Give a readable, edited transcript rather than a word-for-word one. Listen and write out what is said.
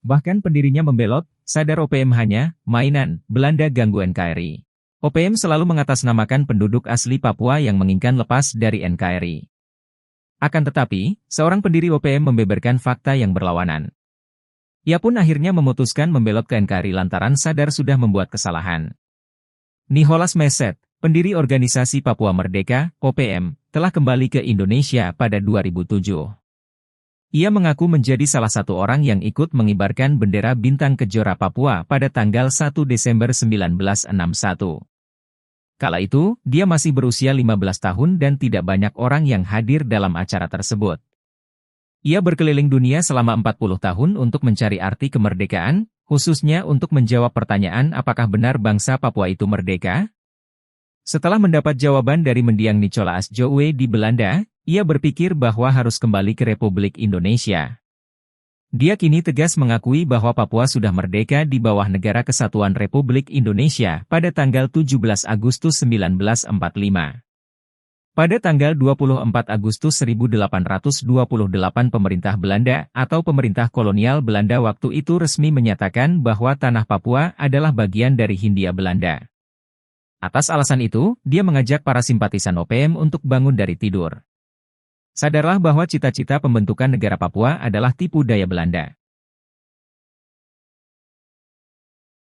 Bahkan pendirinya membelot, sadar OPM hanya mainan, Belanda ganggu NKRI. OPM selalu mengatasnamakan penduduk asli Papua yang menginginkan lepas dari NKRI. Akan tetapi, seorang pendiri OPM membeberkan fakta yang berlawanan. Ia pun akhirnya memutuskan membelot ke NKRI lantaran sadar sudah membuat kesalahan. Nicholas Meset, pendiri organisasi Papua Merdeka, OPM, telah kembali ke Indonesia pada 2007. Ia mengaku menjadi salah satu orang yang ikut mengibarkan bendera bintang Kejora Papua pada tanggal 1 Desember 1961. Kala itu, dia masih berusia 15 tahun dan tidak banyak orang yang hadir dalam acara tersebut. Ia berkeliling dunia selama 40 tahun untuk mencari arti kemerdekaan, khususnya untuk menjawab pertanyaan apakah benar bangsa Papua itu merdeka? Setelah mendapat jawaban dari mendiang Nicolaas Jowe di Belanda, ia berpikir bahwa harus kembali ke Republik Indonesia. Dia kini tegas mengakui bahwa Papua sudah merdeka di bawah Negara Kesatuan Republik Indonesia pada tanggal 17 Agustus 1945. Pada tanggal 24 Agustus 1828 pemerintah Belanda atau pemerintah kolonial Belanda waktu itu resmi menyatakan bahwa tanah Papua adalah bagian dari Hindia Belanda. Atas alasan itu, dia mengajak para simpatisan OPM untuk bangun dari tidur. Sadarlah bahwa cita-cita pembentukan negara Papua adalah tipu daya Belanda.